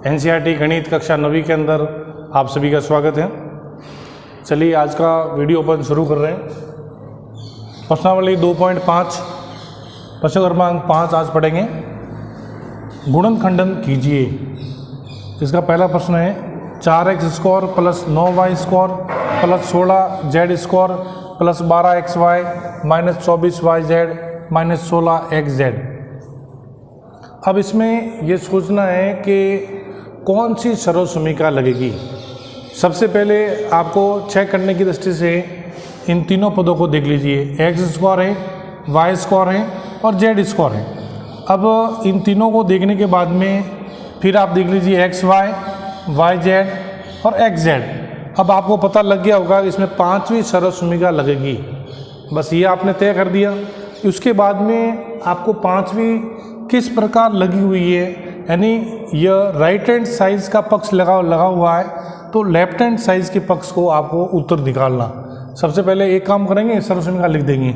NCERT गणित कक्षा 9वीं के अंदर आप सभी का स्वागत है। चलिए आज का वीडियो अपन शुरू कर रहे हैं। प्रश्नावली 2.5 प्रश्न क्रमांक 5 आज पढ़ेंगे। गुणनखंडन कीजिए। इसका पहला प्रश्न है 4x² plus 9y² plus 16z² plus 12xy minus 24yz minus 16xz। अब इसमें ये सोचना है कि कौन सी सर्वसमीका लगेगी। सबसे पहले आपको चेक करने की दृष्टि से इन तीनों पदों को देख लीजिए। x² है, y² है और z² है। अब इन तीनों को देखने के बाद में फिर आप देख लीजिए xy, yz और xz। अब आपको पता लग गया होगा कि इसमें पांचवी सर्वसमीका लगेगी। बस ये आपने तय कर दिया। उसके बाद में आपको पांचवी किस प्रकार लगी हुई है, यानी यह राइट हैंड साइज का पक्ष लगा हुआ है तो लेफ्ट हैंड साइज के पक्ष को आपको उत्तर निकालना। सबसे पहले एक काम करेंगे, सर्वसमीका लिख देंगे।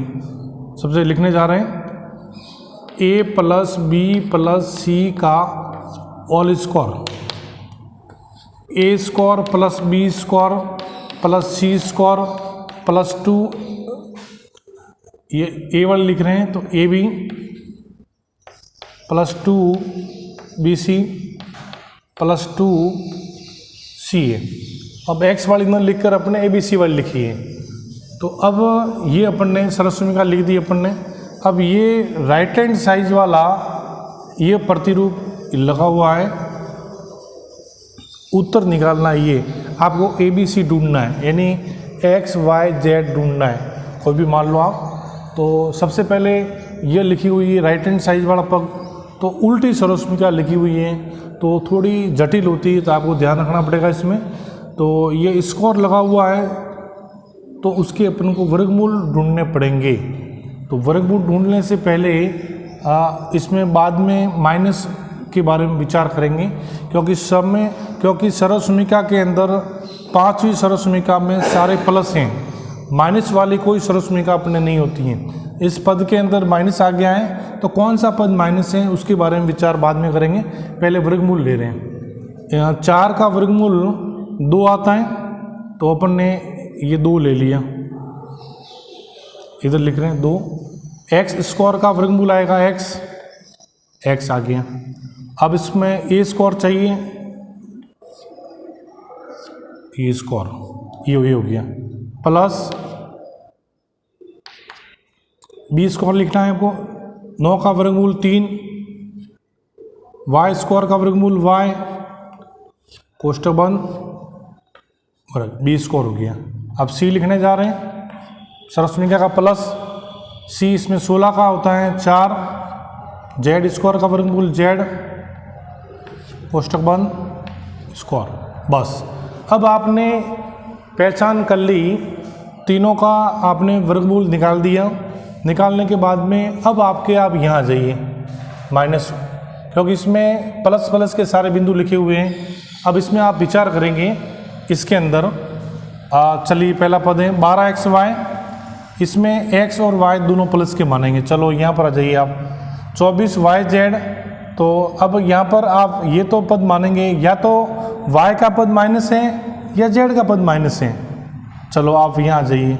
सबसे लिखने जा रहे हैं a plus B plus C का whole square, a² plus b² plus c² plus 2, ये a1 लिख रहे हैं तो ab plus 2bc plus 2ca। अब x वाली इधर लिख कर अपने abc वाली लिखी है। तो अब ये अपन ने सर्वसमीका लिख दी अपन ने। अब ये राइट हैंड साइज वाला ये प्रतिरूप लगा हुआ है, उत्तर निकालना है। ये आपको abc ढूंढना है, यानी x y z ढूंढना है। कोई भी मान लो आप। तो सबसे पहले ये लिखी हुई है राइट हैंड साइज वाला पद, तो उल्टी सर्वसमीका लिखी हुई है तो थोड़ी जटिल होती है, तो आपको ध्यान रखना पड़ेगा इसमें। तो ये स्क्वायर लगा हुआ है तो उसके अपन को वर्गमूल ढूंढने पड़ेंगे। तो वर्गमूल ढूंढने से पहले इसमें बाद में माइनस के बारे में विचार करेंगे, क्योंकि सर्वसमीका के अंदर पांचवी सर्वसमीका में सारे प्लस हैं, माइनस वाली कोई सर्वसमीका अपने नहीं होती हैं। इस पद के अंदर माइनस आ गया है तो कौन सा पद माइनस है उसके बारे में विचार बाद में करेंगे। पहले वर्गमूल ले रहे हैं। 4 का वर्गमूल 2 आता है तो अपन ने ये 2 ले लिया, इधर लिख रहे हैं 2। x² का वर्गमूल आएगा x आ गया। अब इसमें a² चाहिए, ये हो गया प्लस b² लिखना है आपको। 9 का वर्गमूल 3, y² का वर्गमूल y, कोष्ठक बंद और b² हो गया। अब c लिखने जा रहे हैं, सर्वसमीका का प्लस c, इसमें 16 का होता है 4, z² का वर्गमूल z, कोष्ठक बंद स्क्वायर। बस अब आपने पहचान कर ली, तीनों का आपने वर्गमूल निकाल दिया। निकालने के बाद में अब आप यहाँ आ जाइए माइनस, क्योंकि इसमें प्लस प्लस के सारे बिंदु लिखे हुए हैं। अब इसमें आप विचार करेंगे इसके अंदर। चलिए पहला पद है 12xy, इसमें x और y दोनों प्लस के मानेंगे। चलो यहाँ पर आ जाइए आप। 24yz, तो अब यहाँ पर आप ये तो पद मानेंगे या तो y का पद माइनस है या z का पद माइनस है। चलो आप यहाँ आ जाइए,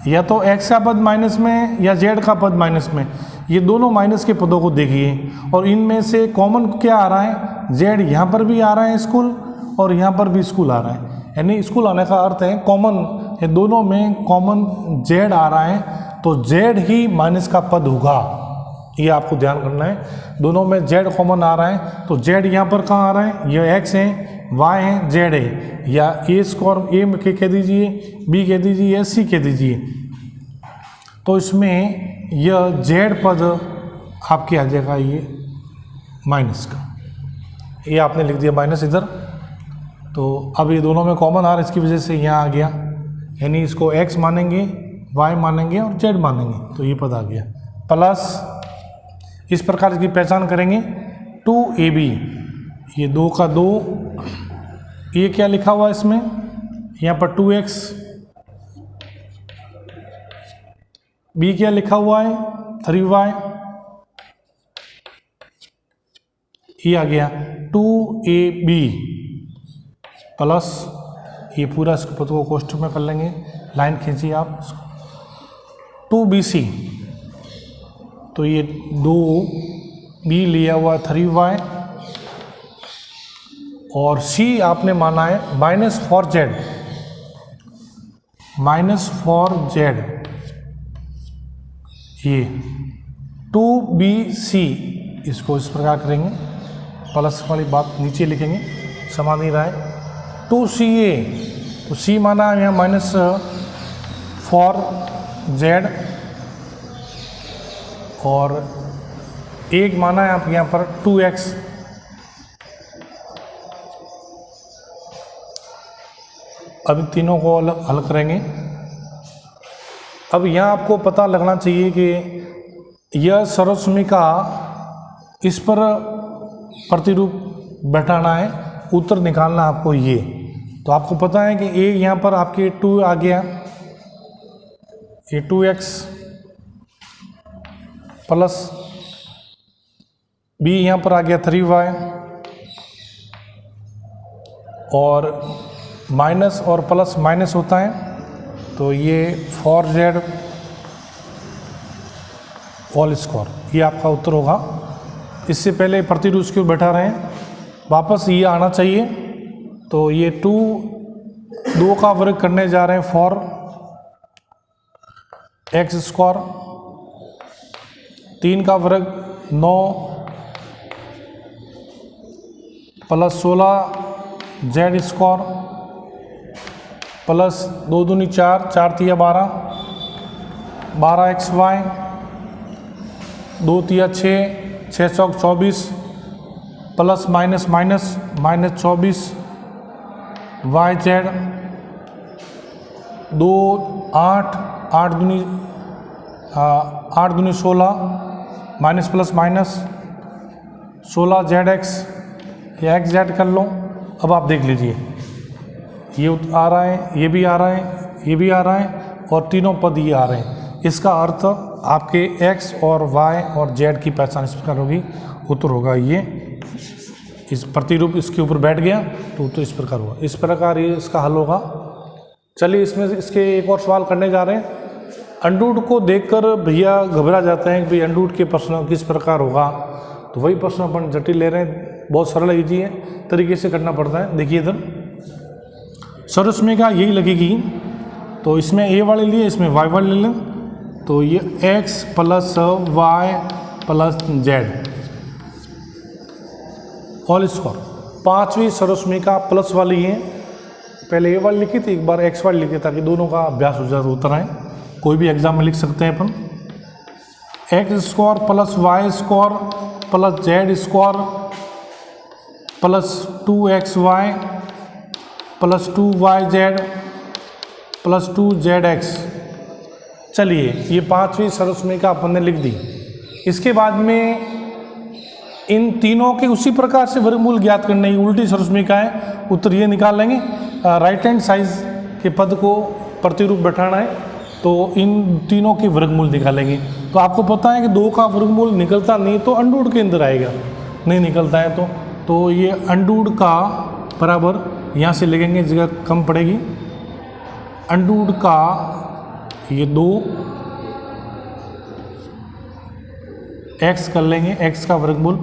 या तो x का पद माइनस में या z का पद माइनस में। ये दोनों माइनस के पदों को देखिए और इनमें से कॉमन क्या आ रहा है, z यहाँ पर भी आ रहा है स्कूल और यहाँ पर भी स्कूल आ रहा है। यानी स्कूल आने का अर्थ है कॉमन, ये दोनों में कॉमन z आ रहा है तो z ही माइनस का पद होगा। ये आपको ध्यान करना है। दोनों में z कॉमन आ रहा है तो z यहाँ पर कहाँ आ रहा है, ये x है, y है, z है, या a² a कह दीजिए, b कह दीजिए या c कह दीजिए। तो इसमें यह z पद आपके आ जाएगा ये माइनस का, ये आपने लिख दिया माइनस इधर। तो अब ये दोनों में कॉमन आ रहा है, इसकी वजह से यहाँ आ गया, यानी इसको x मानेंगे, y मानेंगे और z मानेंगे तो ये पद आ गया। प्लस इस प्रकार की पहचान करेंगे 2ab, ये 2 का 2, ये क्या लिखा हुआ है इसमें, यहाँ पर 2x, b क्या लिखा हुआ है 3y, ये आ गया 2 2ab प्लस ये पूरा इसके पद को कोष्ठक में कर लेंगे, लाइन खींचिए आप, 2bc, तो ये 2b लिया हुआ 3y और c आपने माना है -4z, ये 2bc, इसको इस प्रकार करेंगे, प्लस वाली बात नीचे लिखेंगे, समा नहीं रहा है, 2ca, तो c माना है यहाँ -4z और एक माना है आप यहाँ पर 2x, अब तीनों को हल करेंगे। अब यहाँ आपको पता लगना चाहिए कि यह सर्वसमीका इस पर प्रतिरूप बैठाना है, उत्तर निकालना आपको ये, तो आपको पता है कि ए यहाँ पर आपके 2 आ गया, ये 2x प्लस बी यहाँ पर आ गया 3y और माइनस और प्लस माइनस होता है, तो ये 4z होल स्क्वायर, ये आपका उत्तर होगा। इससे पहले प्रतिरूप क्यों बैठा रहे हैं, वापस ये आना चाहिए, तो ये 2 का वर्ग करने जा रहे हैं 4x स्क्वायर, 3 का वर्ग 9 प्लस 16z स्क्वायर प्लस 2 दूनी 4, 4 तिया 12, 12xy, 2 तिया 6, 6 चौक 24 प्लस माइनस माइनस -24 yz, 2 8, 8 दूनी 16 माइनस प्लस माइनस 16 zx, ये xz कर लो। अब आप देख लीजिए ये आ रहा है, ये भी आ रहा है, ये भी आ रहा है और तीनों पद ये आ रहे हैं, इसका अर्थ आपके x और y और z की पहचान इस प्रकार होगी, उत्तर होगा ये, इस प्रतिरूप इसके ऊपर बैठ गया तो इस प्रकार हुआ, इस प्रकार ये इसका हल होगा। चलिए इसमें इसके एक और सवाल करने जा रहे हैं। अंडूड को देखकर भैया घबरा जाते हैं कि भाई अंडूड के प्रश्न किस प्रकार होगा, तो वही प्रश्न अपन जटिल ले रहे हैं, बहुत सरल ईजी है तरीके से करना पड़ता है। देखिए इधर सर्वसमीका यही लगेगी, तो इसमें a वाले लिए, इसमें y वाले ले लें, तो ये x plus y plus z whole square, पांचवी सर्वसमीका प्लस वाली है, पहले a वाली लिखी थी, एक बार x वाली लिखी ताकि दोनों का अभ्यास हो जाए, उतर आए, कोई भी एग्जाम में लिख सकते हैं अपन। x square plus y square plus z square plus 2xy plus 2yz plus 2zx। चलिए ये पांचवी सर्वसमीका अपन ने लिख दी। इसके बाद में इन तीनों के उसी प्रकार से वर्गमूल ज्ञात करने की उल्टी सर्वसमीका है, उत्तर ये निकाल लेंगे। राइट हैंड साइड के पद को प्रतिरूप बैठाना है, तो इन तीनों के वर्गमूल निकालेंगे। तो आपको पता है कि 2 का वर्गमूल निकलता नहीं तो अंडूड के अंदर आएगा, नहीं निकलता है तो ये अंडूड का बराबर यहाँ से लिखेंगे, जगह कम पड़ेगी, अंडूड का ये 2 x कर लेंगे, x का वर्गमूल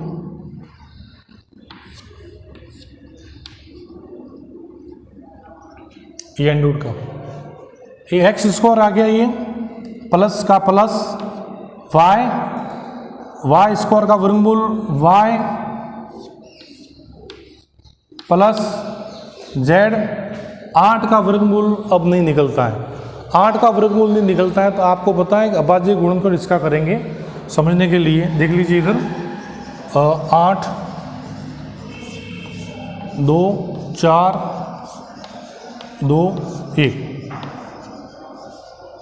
ये अंडूड का, ये x स्क्वायर आ गया, ये प्लस का प्लस y स्क्वायर का वर्गमूल y प्लस z, 8 का वर्गमूल अब नहीं निकलता है, 8 का वर्गमूल नहीं निकलता है, तो आपको पता है कि अभाज्य गुणनखंड इसका करेंगे समझने के लिए। देख लीजिए इधर 8 2 4 2 1,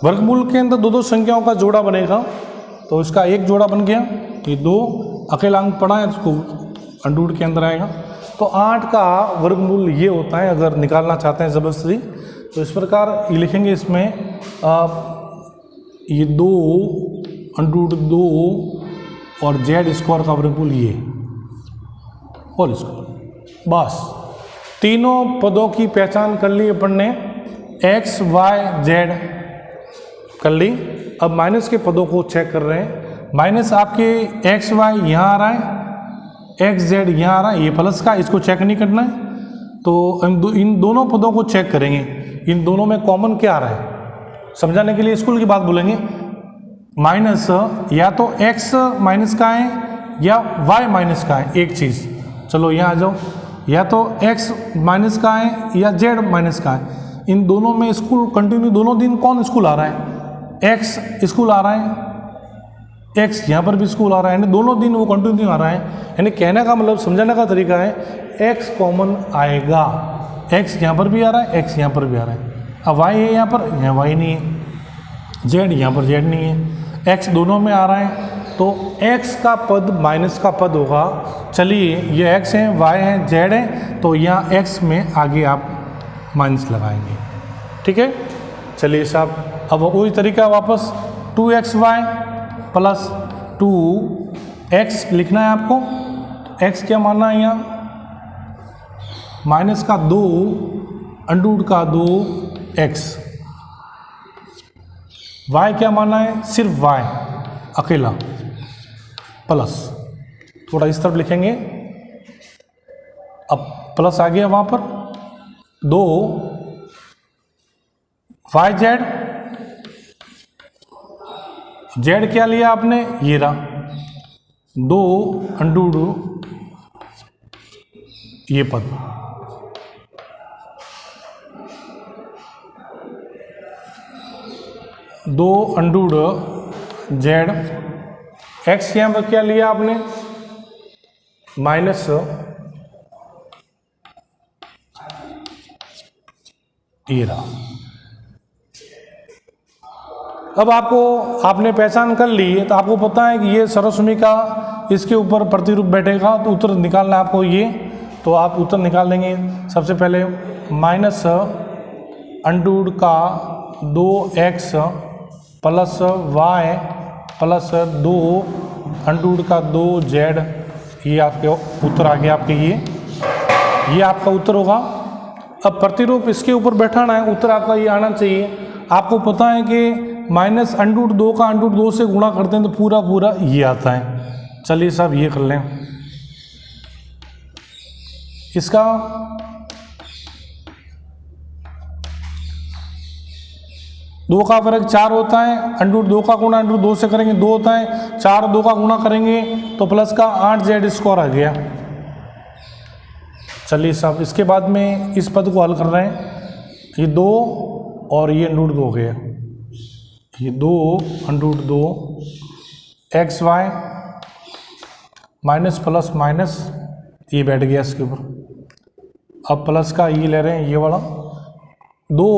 वर्गमूल के अंदर 2 संख्याओं का जोड़ा बनेगा, तो इसका एक जोड़ा बन गया, ये 2 अकेला अंक पड़ा है, इसको अंडूड के अंदर आएगा। तो 8 का वर्गमूल ये होता है, अगर निकालना चाहते हैं ज़बरदस्ती तो इस प्रकार ये लिखेंगे, इसमें ये 2 अंडूड 2 और z स्क्वायर का वर्गमूल ये होल स्क्वायर, बस तीनों पदों की पहचान कर ली अपन ने, एक्स वाई जेड कर ली। अब माइनस के पदों को चेक कर रहे हैं। माइनस आपके एक्स वाई यहाँ आ रहा है, एक्स जेड यहाँ आ रहा है, ये प्लस का, इसको चेक नहीं करना है। तो इन दोनों पदों को चेक करेंगे, इन दोनों में कॉमन क्या आ रहा है। समझाने के लिए स्कूल की बात बोलेंगे। माइनस या तो एक्स माइनस का है या वाई माइनस का है, एक चीज़। चलो यहाँ आ जाओ, या तो एक्स माइनस का है या जेड माइनस का है। इन दोनों में स्कूल कंटिन्यू दोनों दिन कौन स्कूल आ रहा है, एक्स स्कूल आ रहा है, एक्स यहाँ पर भी स्कूल आ रहा है, यानी दोनों दिन वो कंटिन्यू आ रहा है। यानी कहने का मतलब, समझाने का तरीका है, एक्स कॉमन आएगा, एक्स यहाँ पर भी आ रहा है, एक्स यहाँ पर भी आ रहा है। अब वाई है यहाँ पर, यहाँ वाई नहीं है, जेड यहाँ पर जेड नहीं है, एक्स दोनों में आ रहा है, तो एक्स का पद माइनस का पद होगा। चलिए ये एक्स है, वाई है, जेड है, तो यहाँ एक्स में आगे आप माइनस लगाएंगे, ठीक है। चलिए साहब, अब वही तरीका वापस 2xy प्लस 2x लिखना है आपको। x क्या मानना है यहाँ, माइनस का 2 अंडूड का 2x। y क्या मानना है, सिर्फ y अकेला, प्लस थोड़ा इस तरफ लिखेंगे। अब प्लस आ गया वहाँ पर 2 वाई जेड, जेड क्या लिया आपने, ये रहा 2 अंडूड ये पद, दो अंडूड जेड। एक्स यहाँ पर क्या लिया आपने, माइनस ये रहा। अब आपने पहचान कर ली, तो आपको पता है कि ये सरस्वती का इसके ऊपर प्रतिरूप बैठेगा, तो उत्तर निकालना है आपको ये। तो आप उत्तर निकाल लेंगे सबसे पहले, माइनस अंडूड का 2x प्लस वाई प्लस 2 अंडूड का 2z, ये आपके उत्तर आ गया। आपके ये आपका उत्तर होगा। अब प्रतिरूप इसके ऊपर बैठाना है, उत्तर आपका ये आना चाहिए। आपको पता है कि माइनस अंडूड 2 का अंडूड 2 से गुणा करते हैं तो पूरा पूरा ये आता है। चलिए साहब ये कर लें, इसका दो का फर्क 4 होता है, अंडूड 2 का गुणा अंडूड 2 से करेंगे 2 होता है, 4 2 का गुणा करेंगे तो प्लस का 8z स्क्वायर आ गया। चलिए साहब इसके बाद में इस पद को हल कर रहे हैं, ये 2 और ये अंडूड 2 हो गया, ये 2 अंडूड 2 x y minus plus minus ये बैठ गया इसके ऊपर। अब प्लस का ये ले रहे हैं, ये वाला 2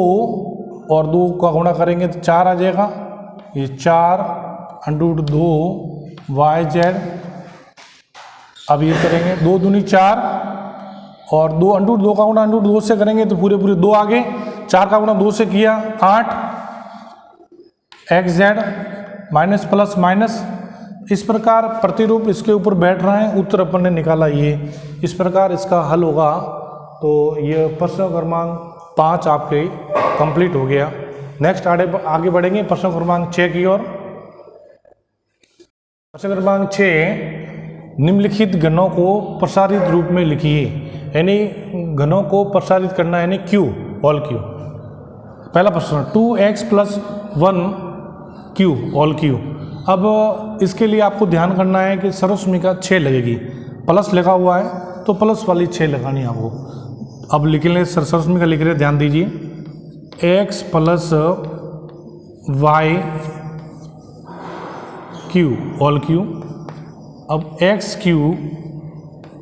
और 2 का गुणा करेंगे तो 4 आ जाएगा, ये 4 अंडूड 2 वाई जेड। अब ये करेंगे 2 दूनी 4 और 2 अंडूड 2 का गुणा अंडूड 2 से करेंगे तो पूरे पूरे 2 आगे, 4 का गुणा 2 से किया 8 x Z minus plus minus. इस प्रकार प्रतिरूप इसके ऊपर बैठ रहा है, उत्तर अपन ने निकाला ये। इस प्रकार इसका हल होगा। तो ये प्रश्न क्रमांक 5 आपके कंप्लीट हो गया। नेक्स्ट आगे बढ़ेंगे प्रश्न क्रमांक 6 की ओर। प्रश्न क्रमांक 6, निम्नलिखित घनों को प्रसारित रूप में लिखिए। यानी घनों को प्रसारित करना यानी क्यू, ऑल क्यू। पहला प्रश्न 2x plus 1 Q, whole cube. अब इसके लिए आपको ध्यान करना है कि सर्वसमीका 6 लगेगी, प्लस लगा हुआ है तो प्लस वाली 6 लगानी है आपको। अब लिख लें, सर्वसमीका लिख रहे, ध्यान दीजिए, x plus y cube, whole cube. अब x cube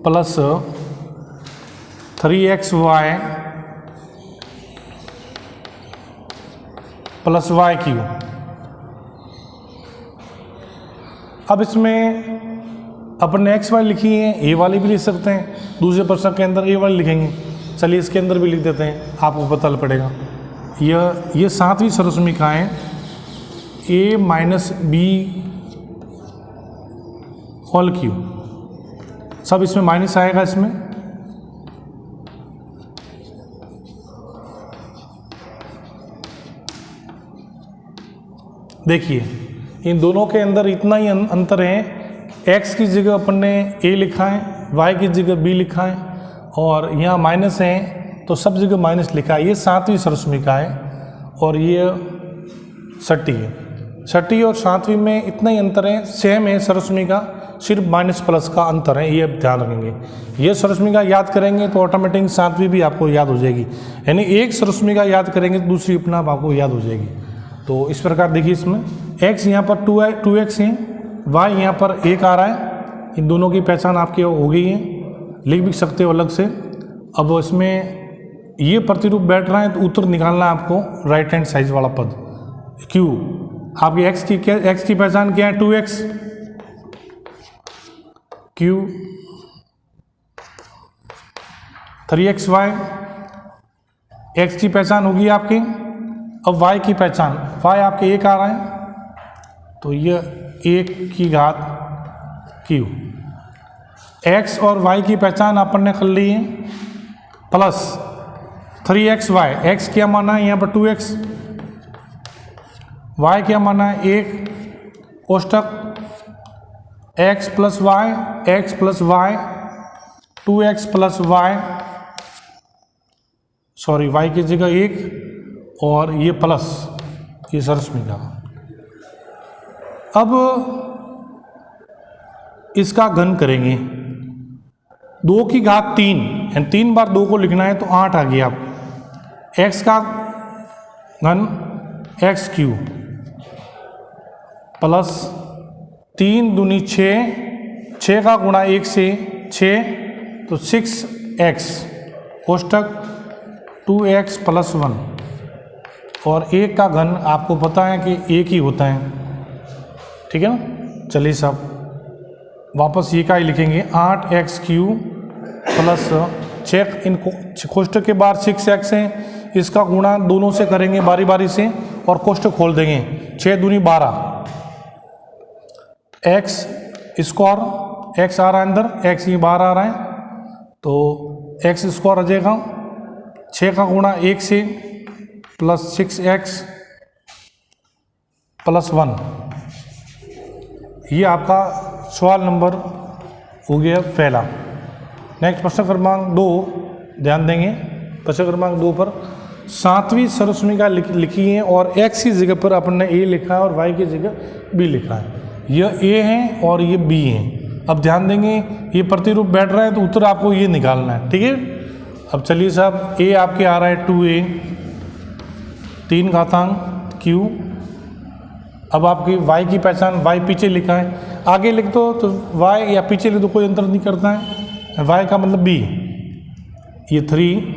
plus 3xy plus y cube. अब इसमें अपन ने एक्स वाई लिखी है, ए वाली भी लिख सकते हैं, दूसरे प्रश्न के अंदर ए वाली लिखेंगे। चलिए इसके अंदर भी लिख देते हैं, आपको पता चल पड़ेगा। ये 7वीं सर्वसमीका है, ए माइनस बी ऑल क्यू। सब इसमें माइनस आएगा, इसमें देखिए इन दोनों के अंदर इतना ही अंतर है, x की जगह अपन ने a लिखा है, y की जगह b लिखा है, और यहाँ माइनस है तो सब जगह माइनस लिखा है। ये 7वीं सरस्मिका है और ये 6ठी है। 6ठी और 7वीं में इतना ही अंतर है, सेम है सरस्मिका, सिर्फ माइनस प्लस का अंतर है, ये अब ध्यान रखेंगे। ये सरस्मिका याद करेंगे तो ऑटोमेटिक 7वीं भी आपको याद हो जाएगी, यानी एक सरस्मिका याद करेंगे तो दूसरी अपना आपको याद हो जाएगी। तो इस प्रकार देखिए, इसमें x यहाँ पर 2x है, y यहाँ पर 1 आ रहा है, इन दोनों की पहचान आपकी हो गई है, लिख भी सकते हो अलग से। अब इसमें ये प्रतिरूप बैठ रहा है तो उत्तर निकालना है आपको राइट हैंड साइड वाला पद q। आपकी x की पहचान क्या है, 2x, q 3xy, x की पहचान होगी आपकी। अब y की पहचान, y आपके 1 आ रहा है तो ये 1 की घात q। x और y की पहचान अपन ने कर ली है, प्लस 3xy, x क्या माना है यहाँ पर 2x, y क्या माना है 1, कोष्टक x plus y 2x plus y, sorry y की जगह 1 और ये प्लस, ये सरस्मिका। अब इसका घन करेंगे, 2 की घात 3, यानी 3 बार 2 को लिखना है तो 8 आ गया आपको। x का घन x³ प्लस 3 दूनी 6, 6 का गुणा 1 से 6 तो 6x, कोष्टक 2x प्लस 1, और 1 का घन आपको पता है कि 1 ही होता है, ठीक है ना। चलिए साहब वापस ये का ही लिखेंगे, 8x³ प्लस 6, इन कोष्टक के बाहर 6x है, इसका गुणा दोनों से करेंगे बारी बारी से और कोष्टक खोल देंगे, 6 दूनी 12, x स्क्वायर, x आ रहा है अंदर, x ये बाहर आ रहा है तो x स्क्वायर आ जाएगा, 6 का गुणा 1 से प्लस 6x प्लस 1। ये आपका सवाल नंबर हो गया पहला। नेक्स्ट प्रश्न क्रमांक 2 ध्यान देंगे, प्रश्न क्रमांक 2 पर 7वीं सरस्मिका लिखी है और x की जगह पर अपन ने a लिखा है और y की जगह b लिखा है। यह a है और ये b है। अब ध्यान देंगे ये प्रतिरूप बैठ रहा है तो उत्तर आपको ये निकालना है, ठीक है। अब चलिए साहब, a आपके आ रहा है 2a 3 घातांक q। अब आपकी y की पहचान, y पीछे लिखा है, आगे लिख दो तो y या पीछे लिख दो, कोई अंतर नहीं करता है, y का मतलब b, ये 3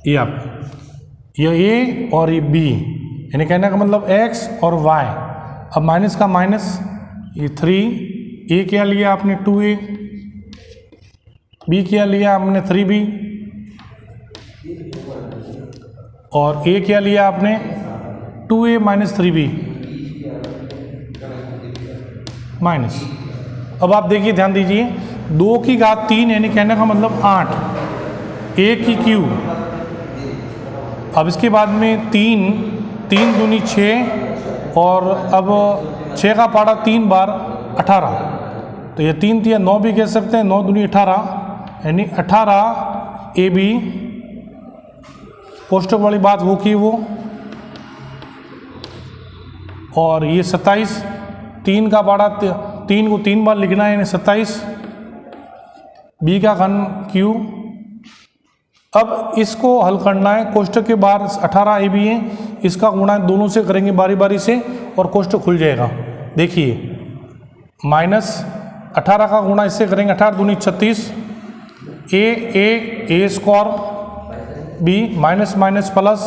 ये आप, ये a और ये b, यानी कहने का मतलब x और y। अब माइनस का माइनस, ये 3, a क्या लिया आपने 2a, b क्या लिया आपने 3b, और a क्या लिया आपने 2a माइनस 3b माइनस। अब आप देखिए, ध्यान दीजिए, 2 की घात 3 यानी कहने का मतलब 8, a की q। अब इसके बाद में 3 दूनी 6 और अब 6 का पाड़ा 3 बार 18, तो ये 3 3 9 भी कह सकते हैं, 9 दूनी 18 यानी 18 AB, कोष्टक वाली बात वो की वो, और ये 27, 3 का पाड़ा 3 को 3 बार लिखना है यानी 27, B का घन Q। अब इसको हल करना है, कोष्टक के बाहर 18 AB है, इसका गुणा दोनों से करेंगे बारी बारी से और कोष्टक खुल जाएगा। देखिए माइनस 18 का गुणा इससे करेंगे, 18 दूनी 36, a square b minus minus plus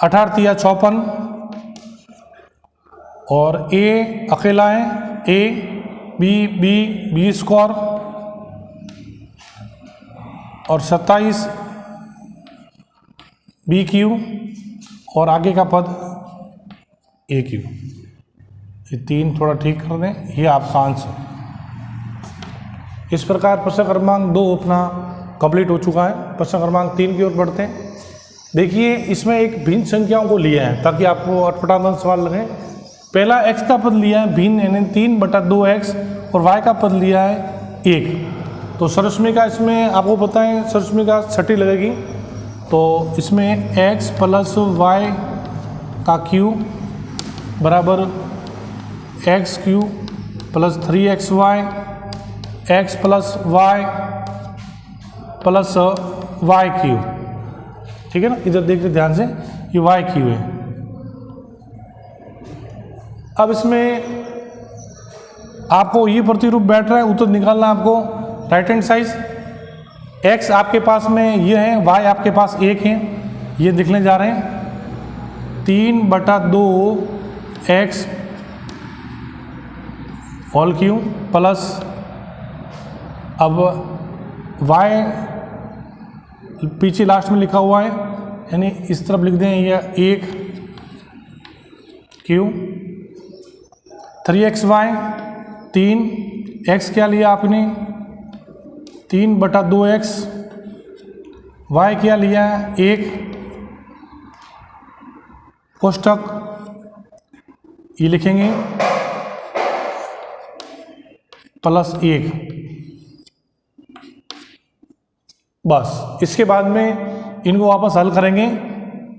18 तिया 56, और a अकेला है, a b स्क्वायर और 27 BQ और आगे का पद AQ। ये 3 थोड़ा ठीक कर दें, ये आपका आंसर। इस प्रकार प्रश्न क्रमांक 2 अपना कंप्लीट हो चुका है। प्रश्न क्रमांक 3 की ओर बढ़ते हैं। देखिए इसमें एक भिन्न संख्याओं को लिया है ताकि आपको अटपटा सवाल लगे। पहला x का पद लिया है भिन्न यानी 3/2x और y का पद लिया है 1। तो सरस्मिका इसमें आपको पता है सरस्मिका छठी लगेगी, तो इसमें x प्लस y का क्यूब बराबर x cube plus 3xy x plus y plus y cube, ठीक है ना। इधर देखिए ध्यान से, ये y क्यूब है। अब इसमें आपको ये प्रतिरूप बैठ रहा है, उत्तर निकालना आपको राइट हैंड साइड। x आपके पास में ये है, y आपके पास 1 है, ये लिखने जा रहे हैं 3/2x होल क्यूब प्लस, अब y पीछे लास्ट में लिखा हुआ है यानी इस तरफ लिख दें, यह 1 क्यूब 3xy 3x क्या लिया आपने 3/2x, y क्या लिया 1 कोष्टक ये लिखेंगे प्लस 1। बस इसके बाद में इनको वापस हल करेंगे,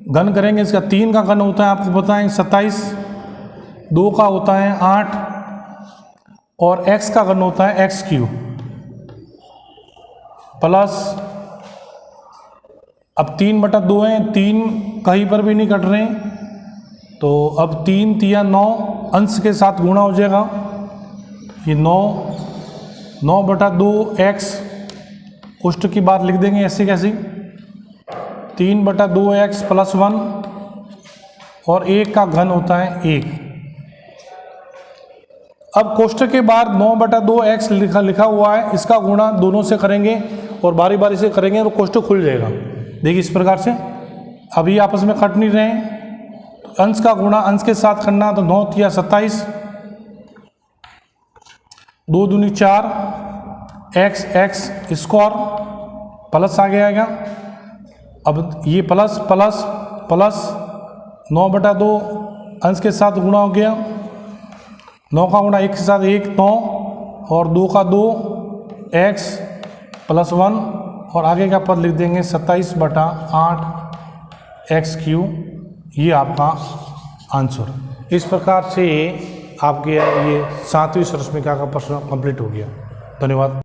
घन करेंगे। इसका 3 का घन होता है आपको पता है 27, 2 का होता है 8 और x का घन होता है x क्यूब प्लस, अब 3/2 है, 3 कहीं पर भी नहीं कट रहे, तो अब 3 3 9 अंश के साथ गुणा हो जाएगा, ये 9/2x कोष्टक की बात लिख देंगे ऐसे कैसी 3/2x प्लस 1 और 1 का घन होता है 1। अब कोष्टक के बाद 9/2x लिखा हुआ है, इसका गुणा दोनों से करेंगे और बारी बारी से करेंगे तो कोष्टक खुल जाएगा। देखिए इस प्रकार से, अभी आपस में कट नहीं रहे हैं, तो अंश का गुणा अंश के साथ करना, तो 9 3 27, 2 दूनी 4 x स्क्वायर प्लस आगे आएगा। अब ये प्लस प्लस प्लस 9/2 अंश के साथ गुणा हो गया, 9 का गुणा 1 के साथ 1 9 और 2 का 2 x प्लस 1 और आगे का पद लिख देंगे 27/8 x क्यूब। ये आपका आंसर। इस प्रकार से आपके ये 7वीं सरस्मिका का प्रश्न कंप्लीट हो गया। धन्यवाद।